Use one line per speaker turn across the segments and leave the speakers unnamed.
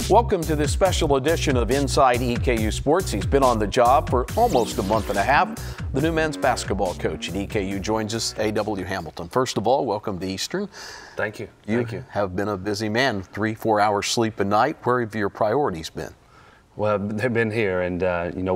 Welcome to this special edition of Inside EKU Sports. He's been on the job for almost a month and a half. The new men's basketball coach at EKU joins us, A.W. Hamilton. First of all, welcome to Eastern.
Thank you.
Thank you have been a busy man, 3-4 hours sleep a night. Where have your priorities been?
Well, they've been here, and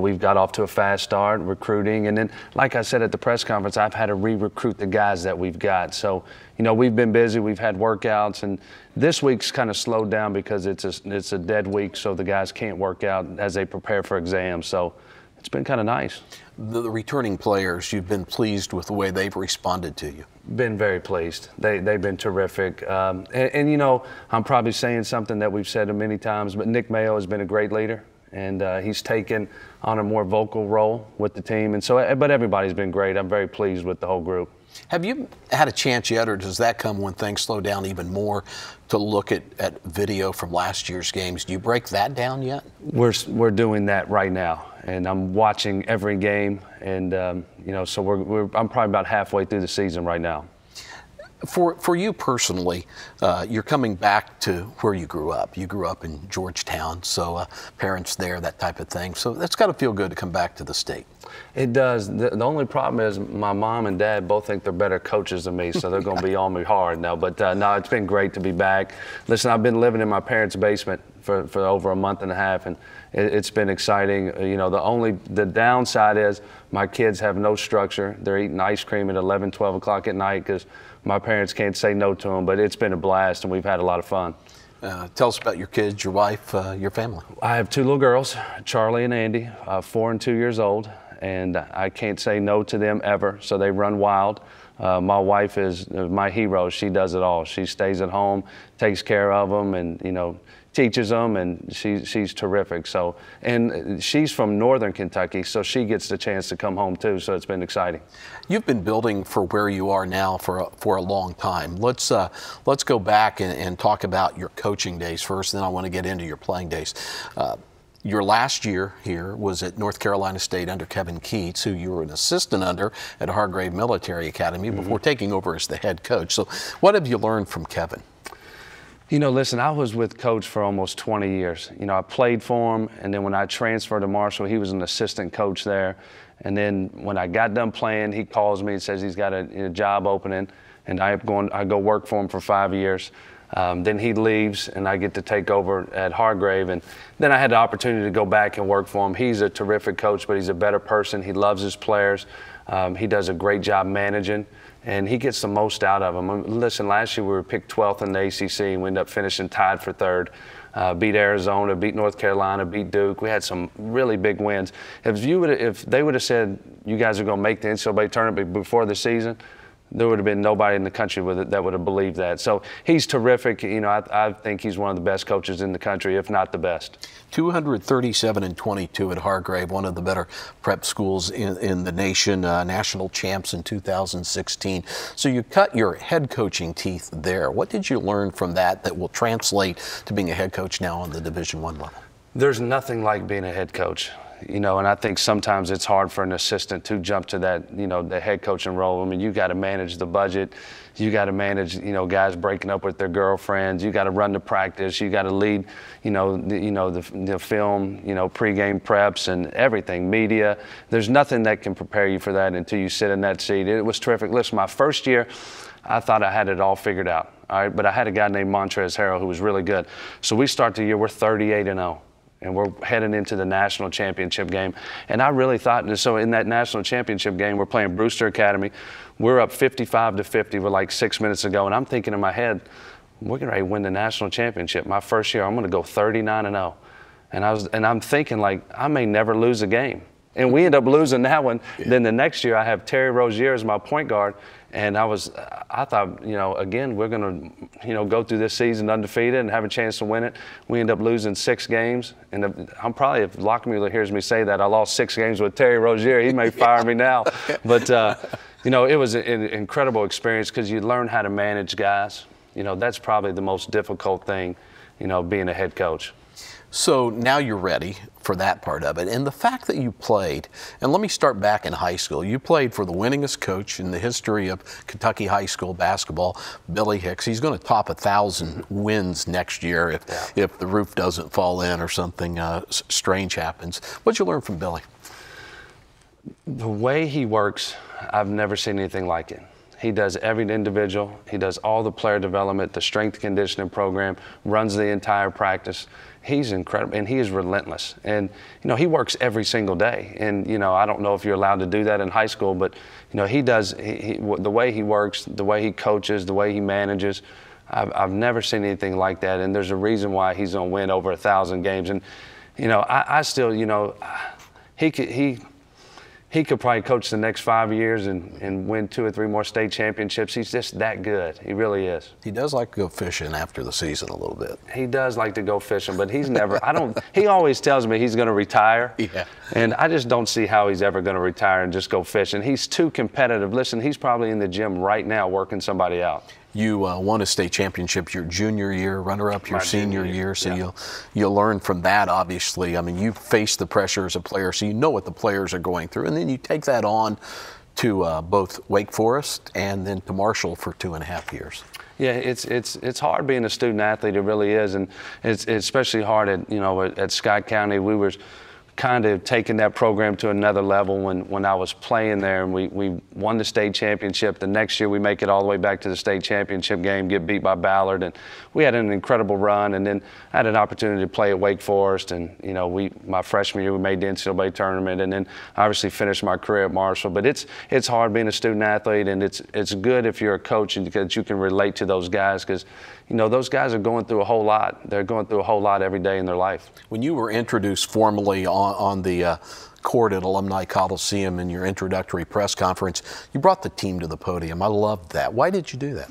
we've got off to a fast start recruiting, and then, like I said at the press conference, I've had to re-recruit the guys that we've got. So, we've been busy. We've had workouts, and this week's kind of slowed down because it's a dead week, so the guys can't work out as they prepare for exams. So, it's been kind of nice.
The returning players, you've been pleased with the way they've responded to you?
Been very pleased. They've been terrific. And I'm probably saying something that we've said many times, but Nick Mayo has been a great leader. And he's taken on a more vocal role with the team. And so, but everybody's been great. I'm very pleased with the whole group.
Have you had a chance yet, or does that come when things slow down even more, to look at video from last year's games? Do you break that down yet?
We're doing that right now, and I'm watching every game. And so I'm probably about halfway through the season right now.
For you personally, you're coming back to where you grew up. You grew up in Georgetown, so parents there, that type of thing. So that's got to feel good to come back to the state.
It does. The only problem is my mom and dad both think they're better coaches than me, so they're going to be on me hard now. But no, it's been great to be back. Listen, I've been living in my parents' basement for over a month and a half, and it's been exciting. The downside is my kids have no structure. They're eating ice cream at 11, 12 o'clock at night because my parents can't say no to them, but it's been a blast, and we've had a lot of fun.
Tell us about your kids, your wife, your family.
I have 2 little girls, Charlie and Andy, 4 and 2 years old, and I can't say no to them ever, so they run wild. My wife is my hero. She does it all. She stays at home, takes care of them, and, teaches them, and she's terrific. So, and she's from Northern Kentucky, so she gets the chance to come home too. So it's been exciting.
You've been building for where you are now for a long time. Let's go back and talk about your coaching days first. Then I want to get into your playing days. Your last year here was at North Carolina State under Kevin Keats, who you were an assistant under at Hargrave Military Academy before taking over as the head coach. So, what have you learned from Kevin?
Listen, I was with Coach for almost 20 years. I played for him, and then when I transferred to Marshall, he was an assistant coach there. And then when I got done playing, he calls me and says he's got a job opening, and I go work for him for 5 years. Then he leaves, and I get to take over at Hargrave, and then I had the opportunity to go back and work for him. He's a terrific coach, but he's a better person. He loves his players. He does a great job managing, and he gets the most out of them. Listen, last year we were picked 12th in the ACC, and we ended up finishing tied for 3rd. Beat Arizona, beat North Carolina, beat Duke. We had some really big wins. If they would have said you guys are going to make the NCAA tournament before the season, there would have been nobody in the country that would have believed that. So he's terrific. I think he's one of the best coaches in the country, if not the best. 237-22 at Hargrave, one of the better prep schools in the nation, national champs in 2016. So you cut your head coaching teeth there. What did you learn from that will translate to being a head coach now on the Division I level? There's nothing like being a head coach. And I think sometimes it's hard for an assistant to jump to that, the head coaching role. I mean, you got to manage the budget. You got to manage, guys breaking up with their girlfriends. You got to run the practice. You got to lead, the film, pregame preps and everything, media. There's nothing that can prepare you for that until you sit in that seat. It was terrific. Listen, my first year, I thought I had it all figured out. All right, but I had a guy named Montrezl Harrell who was really good. So we start the year, we're 38-0. And we're heading into the national championship game. And I really thought, so in that national championship game, we're playing Brewster Academy. We're up 55-50 with like 6 minutes to go. And I'm thinking in my head, we're going to win the national championship. My first year, I'm going to go 39-0. And I'm thinking, like, I may never lose a game. And we end up losing that one. Yeah. Then the next year, I have Terry Rozier as my point guard. And I thought, again, we're going to, go through this season undefeated and have a chance to win it. We end up losing 6 games. And I'm probably, if Lockmuller hears me say that, I lost 6 games with Terry Rozier. He may fire me now. But, it was an incredible experience because you learn how to manage guys. That's probably the most difficult thing, being a head coach.
So now you're ready for that part of it. And the fact that you played, and let me start back in high school. You played for the winningest coach in the history of Kentucky high school basketball, Billy Hicks. He's going to top 1,000 wins next year if the roof doesn't fall in or something strange happens. What'd you learn from Billy?
The way he works, I've never seen anything like it. He does every individual. He does all the player development, the strength conditioning program, runs the entire practice. He's incredible, and he is relentless. And, you know, he works every single day. And, you know, I don't know if you're allowed to do that in high school, but, you know, he does, the way he works, the way he coaches, the way he manages, I've never seen anything like that. And there's a reason why he's going to win over 1,000 games. And, you know, I still, you know, he could probably coach the next 5 years and win 2 or 3 more state championships. He's just that good. He really is.
He does like to go fishing after the season a little bit.
He does like to go fishing, but he's never, he always tells me he's going to retire.
Yeah.
And I just don't see how he's ever going to retire and just go fishing. He's too competitive. Listen, he's probably in the gym right now working somebody out.
You won a state championship your junior year, runner-up your senior year, so you'll learn from that, obviously. I mean, you face the pressure as a player, so you know what the players are going through, and then you take that on to both Wake Forest and then to Marshall for 2.5 years.
Yeah, it's hard being a student athlete. It really is, and it's especially hard at Scott County. We were kind of taking that program to another level when I was playing there, and we won the state championship. The next year we make it all the way back to the state championship game, get beat by Ballard, and we had an incredible run. And then I had an opportunity to play at Wake Forest, and you know, my freshman year we made the NCAA tournament, and then obviously finished my career at Marshall. But it's hard being a student athlete, and it's good if you're a coach and because you can relate to those guys, because you know, those guys are going through a whole lot. They're going through a whole lot every day in their life. When
you were introduced formally on the court at Alumni Coliseum in your introductory press conference, you brought the team to the podium. I loved that. Why did you do that?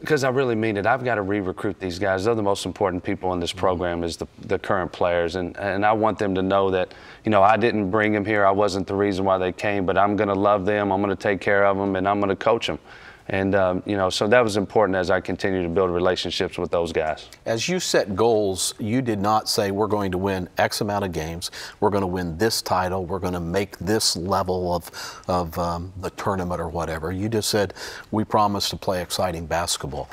Because I really mean it. I've got to re-recruit these guys. They're the most important people in this program is the current players. And I want them to know that, you know, I didn't bring them here. I wasn't the reason why they came, but I'm going to love them. I'm going to take care of them, and I'm going to coach them. And, you know, so that was important as I continue to build relationships with those guys. As you set goals, you did not say we're going to win X amount of games, we're going to win this title, we're going to make this level of the tournament or whatever. You just said we promise to play exciting basketball.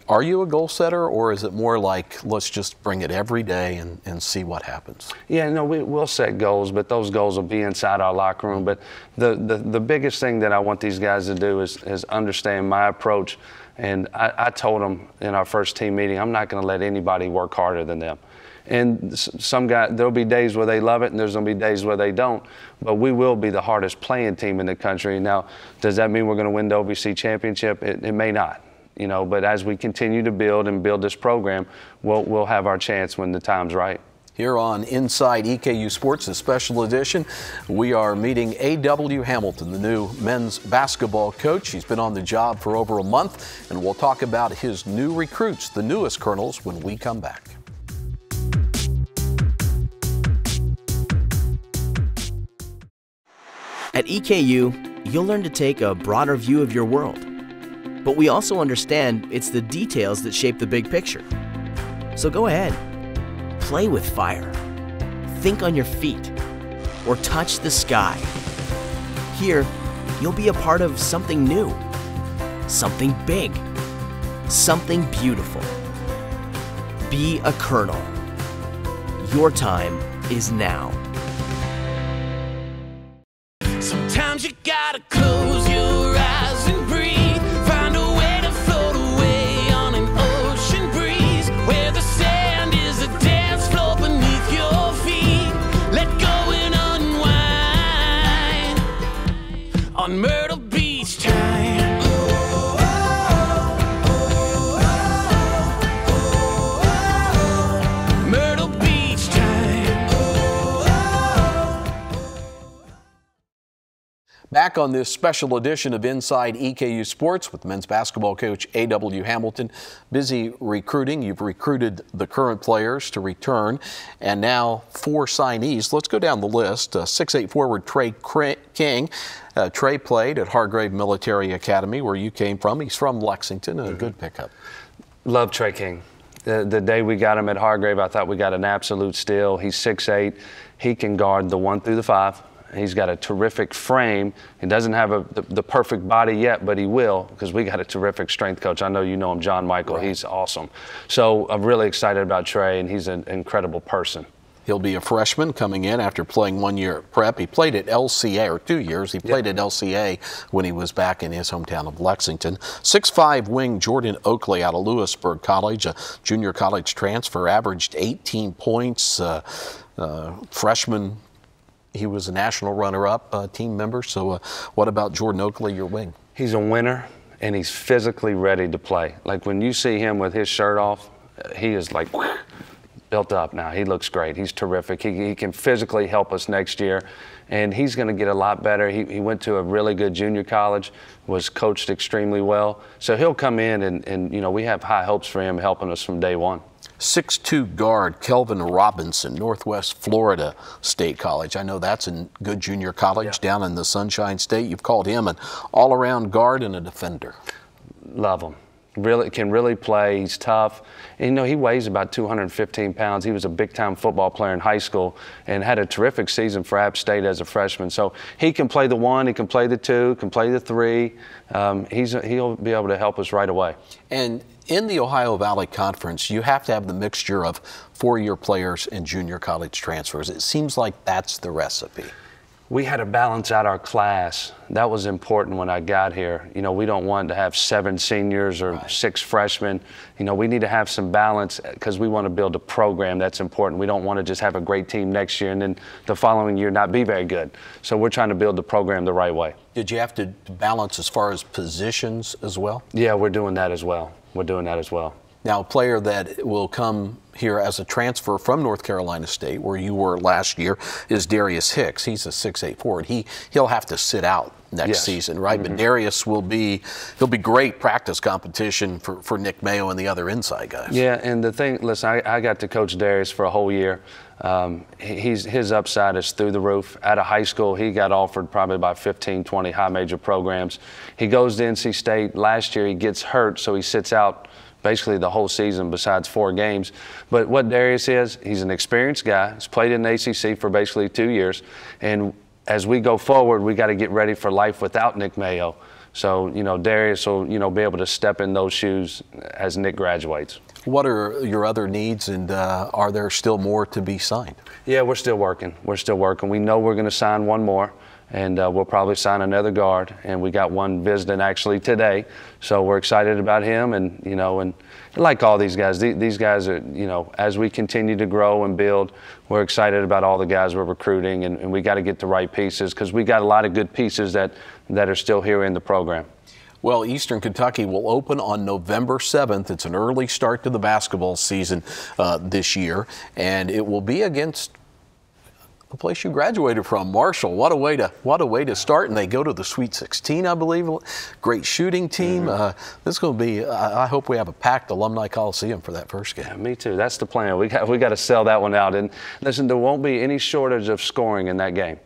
Are you a goal setter, or is it more like let's just bring it every day and see what happens? Yeah, no, we'll set goals, but those goals will be inside our locker room. But the biggest thing that I want these guys to do is understand my approach. And I told them in our first team meeting, I'm not going to let anybody work harder than them. And some guys, there'll be days where they love it and there's going to be days where they don't. But we will be the hardest playing team in the country. Now, does that mean we're going to win the OVC championship? It may not. You know, but as we continue to build this program, we'll have our chance when the time's right. Here on Inside EKU Sports, a special edition, we are meeting A.W. Hamilton, the new men's basketball coach. He's been on the job for over a month, and we'll talk about his new recruits, the newest Colonels, when we come back.
At EKU, you'll learn to take a broader view of your world. But we also understand it's the details that shape the big picture. So go ahead. Play with fire, think on your feet, or touch the sky. Here, you'll be a part of something new, something big, something beautiful. Be a Colonel. Your time is now. Sometimes you gotta close your eyes and breathe. Find a way to float away on an ocean breeze where the sand is a dance floor beneath your feet. Let go and unwind on Myrtle Beach time. Myrtle Beach time.
Back on this special edition of Inside EKU Sports with men's basketball coach A.W. Hamilton. Busy recruiting. You've recruited the current players to return, and now 4 signees. Let's go down the list. 6'8" forward Trey King. Trey played at Hargrave Military Academy, where you came from. He's from Lexington. A good pickup.
Love Trey King. The day we got him at Hargrave, I thought we got an absolute steal. He's 6'8". He can guard the 1 through the 5. He's got a terrific frame. He doesn't have the perfect body yet, but he will, because we got a terrific strength coach. I know you know him, John Michael. Right. He's awesome. So I'm really excited about Trey, and he's an incredible person.
He'll be a freshman coming in after playing 1 year at prep. He played at LCA, or 2 years. He played at LCA when he was back in his hometown of Lexington. 6'5" wing Jordan Oakley out of Lewisburg College, a junior college transfer, averaged 18 points. Freshman, he was a national runner-up team member. So what about Jordan Oakley, your wing?
He's a winner, and he's physically ready to play. Like when you see him with his shirt off, he is like built up now. He looks great. He's terrific. He can physically help us next year, and he's going to get a lot better. He went to a really good junior college, was coached extremely well. So he'll come in, and you know, we have high hopes for him helping us from day one.
6'2" guard Kelvin Robinson, Northwest Florida State College. I know that's a good junior college down in the Sunshine State. You've called him an all-around guard and a defender.
Love him. Can really play. He's tough. And, you know, he weighs about 215 pounds. He was a big-time football player in high school and had a terrific season for App State as a freshman. So he can play the 1, he can play the 2, can play the 3. He'll be able to help us right away.
And in the Ohio Valley Conference, you have to have the mixture of 4-year players and junior college transfers. It seems like that's the recipe.
We had to balance out our class. That was important when I got here. You know, we don't want to have 7 seniors or 6 freshmen. You know, we need to have some balance because we want to build a program that's important. We don't want to just have a great team next year and then the following year not be very good. So we're trying to build the program the right way.
Did you have to balance as far as positions as well?
Yeah, we're doing that as well. Now,
a player that will come here as a transfer from North Carolina State, where you were last year, is Darius Hicks. He's a 6'8" forward. He'll have to sit out next season, right? But Darius he'll be great practice competition for Nick Mayo and the other inside guys.
Yeah, and the thing, listen, I got to coach Darius for a whole year. His upside is through the roof. Out of high school, he got offered probably about 15, 20 high major programs. He goes to NC State. Last year, he gets hurt, so he sits out basically the whole season besides 4 games. But what Darius is, he's an experienced guy. He's played in the ACC for basically 2 years. And as we go forward, we got to get ready for life without Nick Mayo. So, you know, Darius will, you know, be able to step in those shoes as Nick graduates.
What are your other needs, and are there still more to be signed?
Yeah, we're still working. We know we're going to sign 1 more. And we'll probably sign another guard, and we got one visiting actually today, so we're excited about him. And you know, and like all these guys, these guys are, you know, as we continue to grow and build, we're excited about all the guys we're recruiting, and we got to get the right pieces because we got a lot of good pieces that are still here in the program.
Well, Eastern Kentucky will open on November 7th. It's an early start to the basketball season this year, and it will be against the place you graduated from, Marshall. What a way to start, and they go to the Sweet 16, I believe. Great shooting team. This is going to be. I hope we have a packed Alumni Coliseum for that first game.
Yeah, me too. That's the plan. We got to sell that one out. And listen, there won't be any shortage of scoring in that game.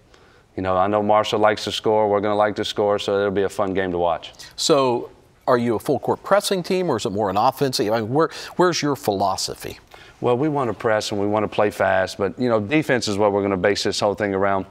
You know, I know Marshall likes to score. We're going to like to score, so it'll be a fun game to watch.
So, are you a full court pressing team, or is it more an offensive? I mean, where's your philosophy?
Well, we want to press and we want to play fast, but, you know, defense is what we're going to base this whole thing around.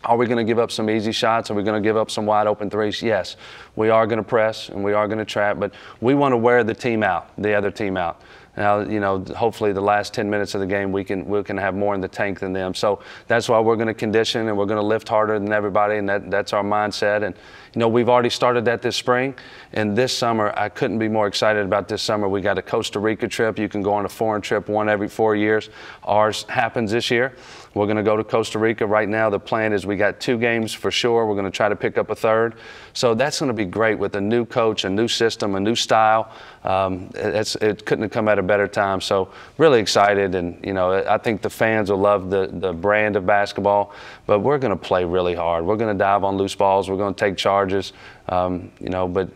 Are we going to give up some easy shots? Are we going to give up some wide open threes? Yes. We are going to press and we are going to trap, but we want to wear the team out, the other team out. Now, you know, hopefully the last 10 minutes of the game we can have more in the tank than them. So that's why we're going to condition and we're going to lift harder than everybody, and that's our mindset. And, you know, we've already started that this spring. And this summer, I couldn't be more excited about this summer. We got a Costa Rica trip. You can go on a foreign trip, one every 4 years. Ours happens this year. We're going to go to Costa Rica right now. The plan is we got 2 games for sure. We're going to try to pick up a 3rd. So that's going to be great with a new coach, a new system, a new style. It couldn't have come at a better time. So really excited. And, you know, I think the fans will love the brand of basketball. But we're going to play really hard. We're going to dive on loose balls. We're going to take charges. You know, but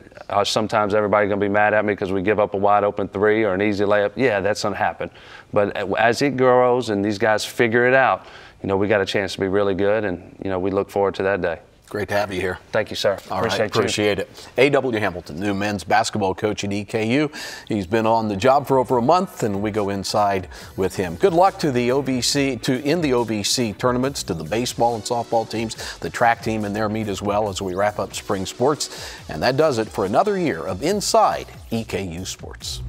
sometimes everybody's going to be mad at me because we give up a wide open 3 or an easy layup. Yeah, that's going to happen. But as it grows and these guys figure it out, you know, we got a chance to be really good, and, you know, we look forward to that day.
Great to have you here.
Thank you, sir.
All right, appreciate it. A.W. Hamilton, new men's basketball coach at EKU. He's been on the job for over a month, and we go inside with him. Good luck to the OVC tournaments, to the baseball and softball teams, the track team in their meet as well as we wrap up spring sports. And that does it for another year of Inside EKU Sports.